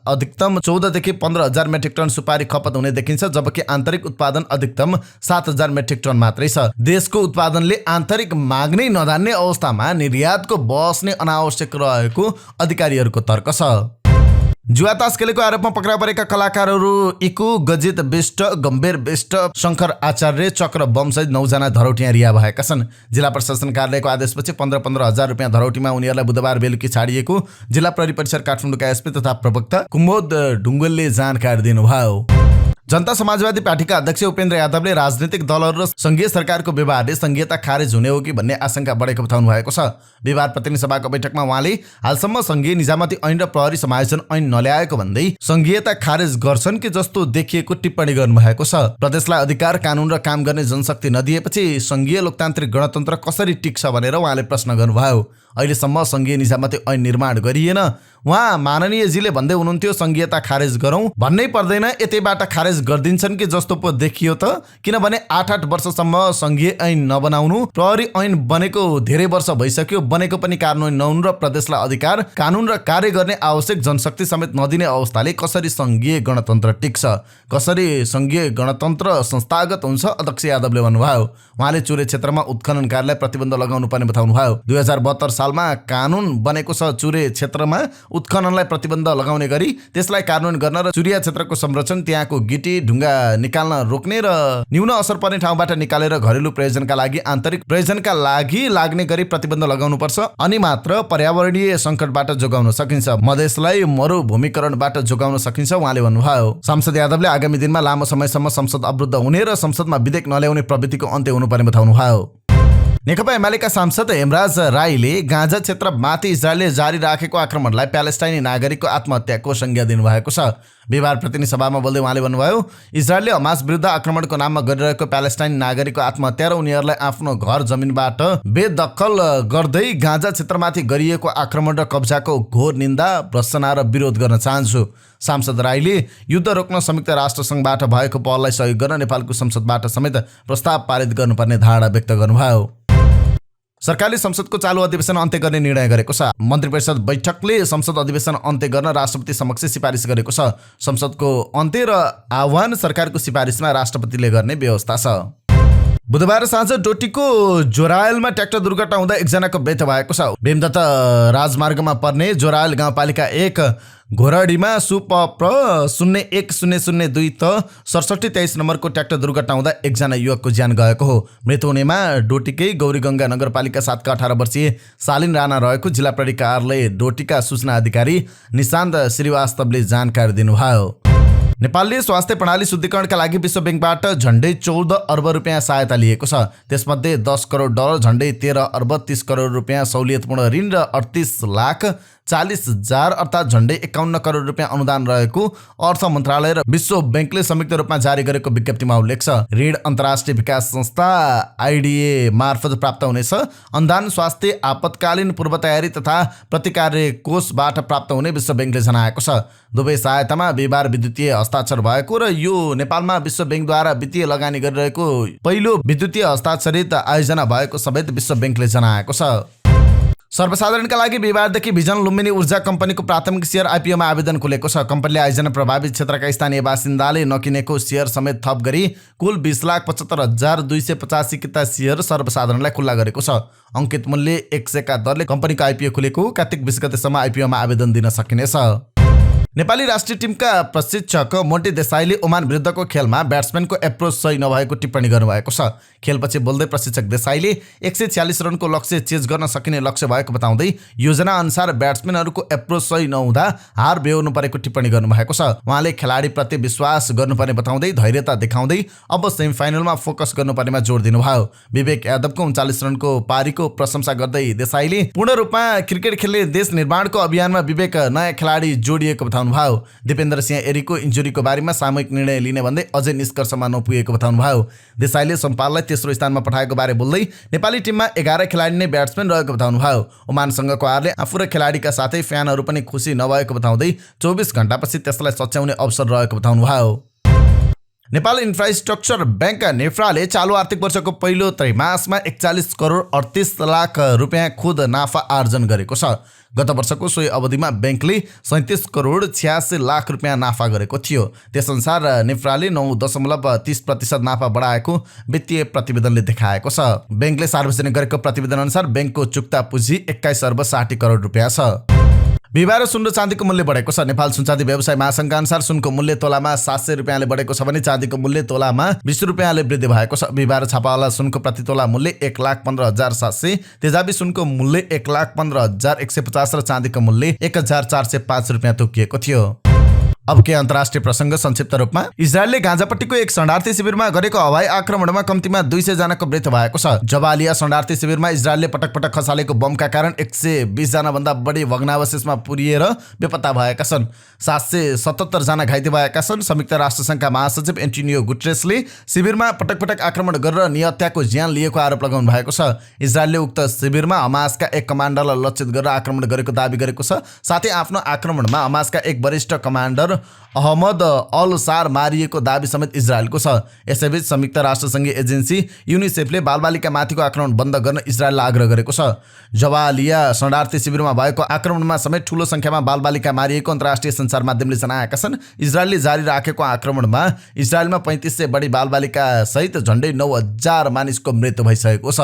अधिकतम 14,000 देखि 15,000 मेट्रिक टन सुपारी खपत हुने देखिन्छ, जबकि आन्तरिक उत्पादन अधिकतम 7,000 मेट्रिक टन मात्रै छ। देशको उत्पादनले आन्तरिक माग नै नधान्ने अवस्थामा निर्यातको बहस नै अनावश्यक रहेको अधिकारीहरूको तर्क छ। जुवा तास खेलेको आरोपमा पक्राउ परेका कलाकारहरू इकु, गजित बिष्ट, गम्भीर बिष्ट, शङ्कर आचार्य, चक्र बमसहित 9 जना धरौटिया रिहा भएका छन्। जिल्ला प्रशासन कार्यालयको आदेशपछि 15-15 हजार रुपियाँ धरौटीमा उनीहरूलाई बुधबार बेलुकी छाडिएको जिल्ला प्रहरी परिसर काठमाडौँका एसपी तथा प्रवक्ता कुमोद ढुङ्गलले जानकारी दिनुभयो। जनता समाजवादी पार्टीका अध्यक्ष उपेन्द्र यादवले राजनीतिक दलहरू र संघीय सरकारको व्यवहारले संघीयता खारेज हुने हो कि भन्ने आशंका बढेको बताउनु भएको छ। विवाद प्रतिनिधि सभाको बैठकमा उहाँले हालसम्म संघीय निजामती ऐन र प्रहरी समायोजन ऐन नल्याएको भन्दै संघीयता खारेज गर्छन् कि जस्तो देखिएको टिप्पणी गर्नुभएको छ। प्रदेशलाई अधिकार, कानुन र काम गर्ने जनशक्ति नदिएपछि संघीय लोकतान्त्रिक गणतन्त्र कसरी टिक्छ भनेर उहाँले प्रश्न गर्नुभयो। अहिलेसम्म संघीय निजामती ऐन निर्माण गरिएन। उहाँ माननीयजीले भन्दै हुनुहुन्थ्यो संघीयता खारेज गरौँ भन्नै पर्दैन, यतैबाट खारेज गरिदिन्छन् कि जस्तो पो देखियो त। किनभने 8-8 वर्षसम्म संघीय ऐन नबनाउनु, प्रहरी ऐन बनेको धेरै वर्ष भइसक्यो, बनेको पनि कार्यान्वयन नहुनु र प्रदेशलाई अधिकार, कानुन र कार्य गर्ने आवश्यक जनशक्ति समेत नदिने अवस्थाले कसरी संघीय गणतन्त्र टिक्छ, कसरी संघीय गणतन्त्र संस्थागत हुन्छ? अध्यक्ष यादवले भन्नुभयो। उहाँले चुरे क्षेत्रमा उत्खनन कार्यलाई प्रतिबन्ध लगाउनु पर्ने बताउनुभयो। 2072 सालमा कानुन बनेको छ चुरे क्षेत्रमा उत्खननलाई प्रतिबन्ध लगाउने गरी त्यसलाई कार्यान्वयन गर्न र चुरिया क्षेत्रको संरक्षण, त्यहाँको गिटी ढुङ्गा निकाल्न रोक्ने र न्यून असर पर्ने ठाउँबाट निकालेर घरेलु प्रयोजनका लागि, आन्तरिक प्रयोजनका लागि लाग्ने गरी प्रतिबन्ध लगाउनुपर्छ। अनि मात्र पर्यावरणीय सङ्कटबाट जोगाउन सकिन्छ, मधेसलाई मरुभूमिकरणबाट जोगाउन सकिन्छ उहाँले भन्नुभयो। सांसद यादवले आगामी दिनमा लामो समयसम्म संसद अवरुद्ध हुने र संसदमा विधेयक नल्याउने प्रवृत्तिको अन्त्य हुनुपर्ने बताउनुभयो। नेकपा एमालेका सांसद हेमराज राईले गाजा क्षेत्रमाथि इजरायलले जारी राखेको आक्रमणलाई प्यालेस्टाइनी नागरिकको आत्महत्याको संज्ञा दिनुभएको छ। बिहिबार प्रतिनिधि सभामा बोल्दै उहाँले भन्नुभयो, इजरायलले हमास विरुद्ध आक्रमणको नाममा गरिरहेको प्यालेस्टाइनी नागरिकको आत्महत्या र उनीहरूलाई आफ्नो घर जमिनबाट बेदखल गर्दै गाजा क्षेत्रमाथि गरिएको आक्रमण र कब्जाको घोर निन्दा, भर्त्सना र विरोध गर्न चाहन्छु। सांसद राईले युद्ध रोक्न संयुक्त राष्ट्रसङ्घबाट भएको पहललाई सहयोग गर्न नेपालको संसदबाट समेत प्रस्ताव पारित गर्नुपर्ने धारणा व्यक्त गर्नुभयो। सरकारले संसदको चालु अधिवेशन अन्त्य गर्ने निर्णय गरेको छ। मन्त्री परिषद बैठकले संसद अधिवेशन अन्त्य गर्न राष्ट्रपति समक्ष सिफारिस गरेको छ। संसदको अन्त्य र आह्वान सरकारको सिफारिसमा राष्ट्रपतिले गर्ने व्यवस्था छ। बुधबार साँझ डोटीको जोरायलमा ट्र्याक्टर दुर्घटना हुँदा एकजनाको मृत्यु भएको छ। भीमदत्त राजमार्गमा पर्ने जोरायल गाउँपालिका 1 घोरडीमा सुपप्र 010002 त 6723 नम्बरको ट्र्याक्टर दुर्घटना हुँदा एकजना युवकको ज्यान गएको हो। मृत्यु हुनेमा डोटीकै गौरीगङ्गा नगरपालिका 7 का 18 वर्षीय शालिन राणा रहेको जिल्ला प्रहरी कार्यालय डोटीका सूचना अधिकारी निशान्त श्रीवास्तवले जानकारी दिनुभयो। नेपालले स्वास्थ्य प्रणाली शुद्धिकरणका लागि विश्व ब्याङ्कबाट झन्डै 14 अर्ब रुपियाँ सहायता लिएको छ। त्यसमध्ये 10 करोड डलर झन्डै 13 अर्ब 30 करोड रुपियाँ सहुलियतपूर्ण ऋण र 38,40,000 अर्थात् झन्डै 51 करोड रुपियाँ अनुदान रहेको अर्थ मन्त्रालय र विश्व ब्याङ्कले संयुक्त रूपमा जारी गरेको विज्ञप्तिमा उल्लेख छ। ऋण अन्तर्राष्ट्रिय विकास संस्था आइडिए मार्फत प्राप्त हुनेछ। अनुदान स्वास्थ्य आपतकालीन पूर्व तयारी तथा प्रतिकार्य कोषबाट प्राप्त हुने विश्व ब्याङ्कले जनाएको छ। दुवै सहायतामा बिहिबार विद्युतीय हस्ताक्षर भएको र यो नेपालमा विश्व ब्याङ्कद्वारा वित्तीय लगानी गरिरहेको पहिलो विद्युतीय हस्ताक्षरित आयोजना भएको समेत विश्व ब्याङ्कले जनाएको छ। सर्वसाधारणका लागि बिहिबारदेखि भिजन लुम्बिनी ऊर्जा कम्पनीको प्राथमिक सेयर आइपिओमा आवेदन खुलेको छ। कम्पनीले आयोजना प्रभावित क्षेत्रका स्थानीय बासिन्दाले नकिनेको सेयर समेत थप गरी कुल 20,75,285 किता सेयर सर्वसाधारणलाई खुल्ला गरेको छ। अङ्कित मूल्य 100 का दरले कम्पनीको आइपिओ खुलेको कार्तिक 20 गतेसम्म आइपिओमा आवेदन दिन सकिनेछ। नेपाली राष्ट्रिय टिमका प्रशिक्षक मोन्टी देसाईले ओमान विरुद्धको खेलमा ब्याट्सम्यानको एप्रोच सही नभएको टिप्पणी गर्नुभएको छ। खेलपछि बोल्दै प्रशिक्षक देसाईले 146 रनको लक्ष्य चेज गर्न सकिने लक्ष्य भएको बताउँदै योजना अनुसार ब्याट्सम्यानहरूको एप्रोच सही नहुँदा हार बेहोर्नु परेको टिप्पणी गर्नुभएको छ। उहाँले खेलाडीप्रति विश्वास गर्नुपर्ने बताउँदै धैर्यता देखाउँदै अब सेमिफाइनलमा फोकस गर्नुपर्नेमा जोड दिनुभयो। विवेक यादवको 39 रनको पारीको प्रशंसा गर्दै देसाईले पूर्ण रूपमा क्रिकेट खेल्ने देश निर्माणको अभियानमा विवेक नयाँ खेलाडी जोडिएको बताउनुभयो। दिपेन्द्र सिंह एरीको इन्जुरीको बारेमा सामूहिक निर्णय लिने भन्दै अझै निष्कर्षमा नपुगेको बताउनुभयो। देसाईले सम्पाललाई तेस्रो स्थानमा पठाएको बारे बोल्दै नेपाली टिममा 11 खेलाडी नै ब्याट्सम्यान रहेको बताउनुभयो। ओमानसँगको हारले आफू र खेलाडीका साथै फ्यानहरू पनि खुसी नभएको बताउँदै 24 घण्टापछि त्यसलाई सच्याउने अवसर रहेको बताउनुभयो। नेपाल इन्फ्रास्ट्रक्चर ब्याङ्क नेफ्राले चालु आर्थिक वर्षको पहिलो त्रैमासमा 41 करोड 38 लाख रुपियाँ खुद नाफा आर्जन गरेको छ। गत वर्षको सोही अवधिमा ब्याङ्कले 37 करोड 86 लाख रुपियाँ नाफा गरेको थियो। त्यसअनुसार नेफ्राले 9.30% नाफा बढाएको वित्तीय प्रतिवेदनले देखाएको छ। ब्याङ्कले सार्वजनिक गरेको प्रतिवेदन अनुसार ब्याङ्कको चुक्ता पुँजी 21 अर्ब 60 करोड रुपियाँ छ। बिहिबार सुन र चाँदीको मूल्य बढेको छ। नेपाल सुनचाँदी व्यवसाय महासङ्घका अनुसार सुनको मूल्य तोलामा 700 रुपियाँले बढेको छ भने चाँदीको मूल्य तोलामा 20 रुपियाँले वृद्धि भएको छ। बिहिबार छापावाला सुनको प्रति तोला मूल्य 1,15,700, तेजाबी सुनको मूल्य 1,15,150 र चाँदीको मूल्य 1,405 रुपियाँ तोकिएको थियो। अब के अन्तर्राष्ट्रिय प्रसङ्ग संक्षिप्त रूपमा। इजरायलले गाजापट्टिको एक शरणार्थी शिविरमा गरेको हवाई आक्रमणमा कम्तीमा 200 जनाको मृत्यु भएको छ। जबालिया शरणार्थी शिविरमा इजरायलले पटक पटक खसालेको बमका कारण 120 जना भन्दा बढी भग्नावशेषमा पुरिएर बेपत्ता भएका छन्। 777 जना घाइते भएका छन्। संयुक्त राष्ट्रसङ्घका महासचिव एन्टोनियो गुटेरेसले शिविरमा पटक पटक आक्रमण गरेर निहत्याको ज्यान लिएको आरोप लगाउनु भएको छ। इजरायलले उक्त शिविरमा हमासका एक कमान्डरलाई लक्षित गरेर आक्रमण गरेको दाबी गरेको छ। साथै आफ्नो आक्रमणमा हमासका एक वरिष्ठ कमान्डर अहमद अल सार मारिएको दाबी समेत इजरायलको छ। यसैबीच संयुक्त राष्ट्रसङ्घीय एजेन्सी युनिसेफले बालबालिका माथिको आक्रमण बन्द गर्न इजरायललाई आग्रह गरेको छ। जबालिया शरणार्थी शिविरमा भएको आक्रमणमा समेत ठूलो संख्यामा बालबालिका मारिएको अन्तर्राष्ट्रिय सञ्चार माध्यमले जनाएका छन्। इजरायलले जारी राखेको आक्रमणमा इजरायलमा 3500 बढी बालबालिका सहित झन्डै 9000 मानिसको मृत्यु भइसकेको छ।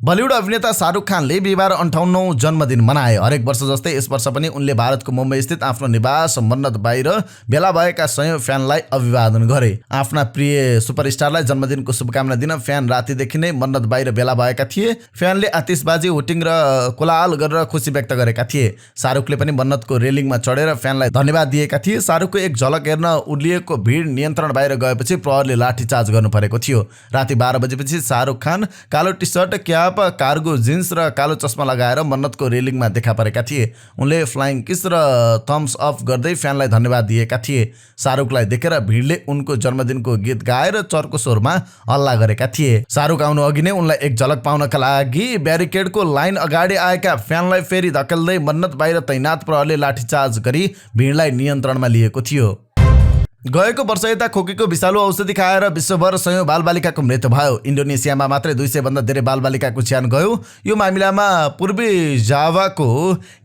बलिउड अभिनेता शाहरुख खानले बिहिबार 58औं जन्मदिन मनाए। हरेक वर्ष जस्तै यस वर्ष पनि उनले भारतको मुम्बई स्थित आफ्नो निवास मन्नत बाहिर भेला भएका सयौं फ्यानलाई अभिवादन गरे। आफ्ना प्रिय सुपरस्टारलाई जन्मदिनको शुभकामना दिन फ्यान रातिदेखि नै मन्नत बाहिर भेला भएका थिए। फ्यानले आतिशबाजी, हुटिङ र कोलाहल गरेर खुसी व्यक्त गरेका थिए। शाहरुखले पनि मन्नतको रेलिङमा चढेर फ्यानलाई धन्यवाद दिएका थिए। शाहरुखको एक झलक हेर्न उर्लिएको भिड नियन्त्रण बाहिर गएपछि प्रहरले लाठीचार्ज गर्नु परेको थियो। राति 12 बजेपछि शाहरुख खान कालो T-shirt, cap, cargo jeans र कालो चस्मा लगाएर मन्नतको रेलिङमा देखा परेका थिए। उनले फ्लाइङ किस र थम्स अप गर्दै फ्यानलाई धन्यवाद दिएका थिए। शाहरुखलाई देखेर भिडले उनको जन्मदिनको गीत गाएर चर्को स्वरमा हल्ला गरेका थिए। शाहरुख आउनु अघि नै उनलाई एक झलक पाउनका लागि ब्यारिकेडको लाइन अगाडि आएका फ्यानलाई फेरि धकेल्दै मन्नत बाहिर तैनात प्रहरले लाठीचार्ज गरी भिडलाई नियन्त्रणमा लिएको थियो। गएको वर्ष यता खोकीको विषालु औषधि खाएर विश्वभर सयौं बालबालिकाको मृत्यु भयो। इन्डोनेसियामा मात्रै 200 भन्दा धेरै बालबालिकाको ज्यान गयो। यो मामिलामा पूर्वी जावाको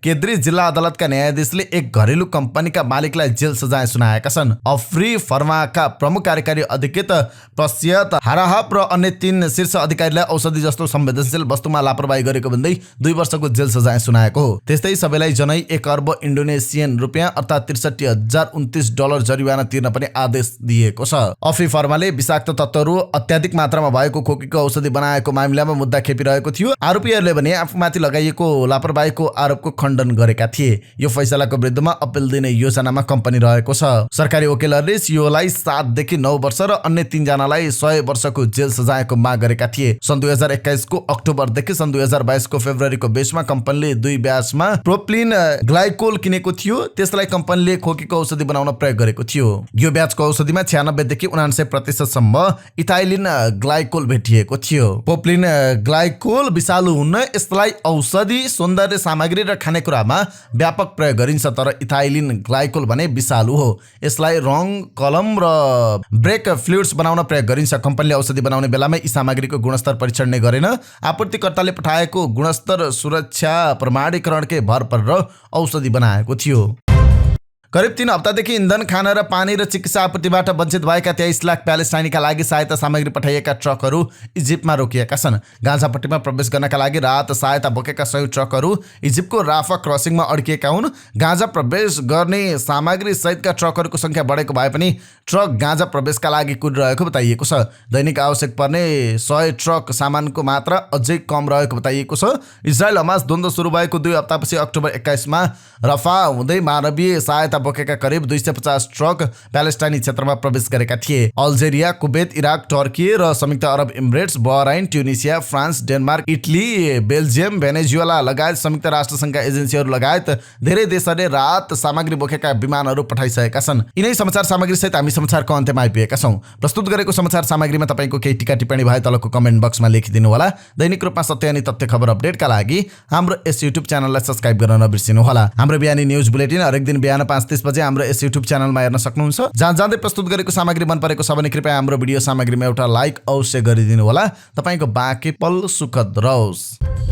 केद्री जिल्ला अदालतका न्यायाधीशले एक घरेलु कम्पनीका मालिकलाई जेल सजाय सुनाएका छन्। अफ्री फर्माका प्रमुख कार्यकारी अधिकृत प्रसियत हाराहप र अन्य 3 शीर्ष अधिकारीलाई औषधि जस्तो संवेदनशील वस्तुमा लापरवाही गरेको भन्दै 2 वर्षको जेल सजाय सुनाएको हो। त्यस्तै सबैलाई जनै 1 अर्ब इन्डोनेसियन रुपियाँ अर्थात् $63,029 जरिवाना तिर्न पनि आदेश दिएको छ। अफ्री फर्माले विषाक्त तत्त्वहरू अत्याधिक मात्रामा भएको खोकीको औषधि बनाएको मामिलामा मुद्दा खेपिरहेको थियो। आरोपीहरूले भने आफूमाथि लगाइएको लापरवाहीको आरोपको खण्डन गरेका थिए। यो फैसलाको विरुद्धमा अपिल दिने योजनामा कम्पनी रहेको छ। सरकारी वकिलहरूले सिओलाई 7 देखि 9 वर्ष र अन्य 3 जनालाई 100 वर्षको जेल सजायको माग गरेका थिए। सन् 2021 को अक्टोबरदेखि सन् 2022 को फेब्रुअरीको बेचमा कम्पनीले 2 ब्याचमा प्रोप्लिन ग्लाइकोल किनेको थियो। त्यसलाई कम्पनीले खोकीको औषधि बनाउन प्रयोग गरेको थियो। यो ब्याचको औषधिमा 96 देखि 99% सम्म इथाइलिन ग्लाइकोल भेटिएको थियो। प्रोप्लिन ग्लाइकोल विषालु हुन्न। यसलाई औषधि, सौन्दर्य सामग्री र खानेकुरामा व्यापक प्रयोग गरिन्छ, तर इथाइलिन ग्लाइकोल भने विषालु हो। यसलाई रङ, कलम र ब्रेक फ्लुइड्स बनाउन प्रयोग गरिन्छ। कम्पनीले औषधि बनाउने बेलामा यी सामग्रीको गुणस्तर परीक्षण नै गरेन। आपूर्तिकर्ताले पठाएको गुणस्तर सुरक्षा प्रमाणीकरणकै भर परेर औषधि बनाएको थियो। करिब 3 हप्तादेखि इन्धन, खाना र पानी र चिकित्सा आपूर्तिबाट वञ्चित भएका 23 लाख प्यालेस्टाइनीका लागि सहायता सामग्री पठाइएका ट्रकहरू इजिप्टमा रोकिएका छन्। गाजापट्टीमा प्रवेश गर्नका लागि राहत सहायता बोकेका 100 ट्रकहरू इजिप्टको राफा क्रसिङमा अड्किएका हुन्। गाजा प्रवेश गर्ने सामग्री सहितका ट्रकहरूको संख्या बढेको भए पनि ट्रक गाजा प्रवेशका लागि कुदिरहेको बताइएको छ। दैनिक आवश्यक पर्ने 100 ट्रक सामानको मात्रा अझै कम रहेको बताइएको छ। इजरायल हमास द्वन्द्व सुरु भएको 2 हप्तापछि अक्टोबर 21 मा रफा हुँदै मानवीय सहायता बोकेका करिब 250 ट्रक प्यालेस्टाइनी क्षेत्रमा प्रवेश गरेका थिए। अल्जेरिया, कुवेत, इराक, टर्की र संयुक्त अरब Emirates, Bahrain, Tunisia, France, Denmark, Italy, Belgium, Venezuela लगायत संयुक्त राष्ट्रसङ्घका एजेन्सीहरू लगायत धेरै देशहरूले राहत सामग्री बोकेका विमानहरू पठाइसकेका छन्। यिनै समाचार सामग्री सहित हामी समाचारको अन्त्यमा आइपुगेका छौँ। प्रस्तुत गरेको समाचार सामग्रीमा तपाईँको केही टिका टिप्पणी भए तलको कमेन्ट बक्समा लेखिदिनु होला। दैनिक रूपमा सत्य अनि तथ्य खबर अपडेटका लागि हाम्रो यस युट्युब च्यानललाई सब्स्क्राइब गर्न नबिर्सिनु होला। हाम्रो बिहानी न्युज बुलेटिन हरेक दिन बिहान 5:30 बजे हाम्रो यस युट्युब च्यानलमा हेर्न सक्नुहुन्छ। जाँदै प्रस्तुत गरेको सामग्री मन परेको छ भने कृपया हाम्रो भिडियो सामग्रीमा एउटा लाइक अवश्य गरिदिनु होला। तपाईँको बाँकी पल सुखद रहोस्।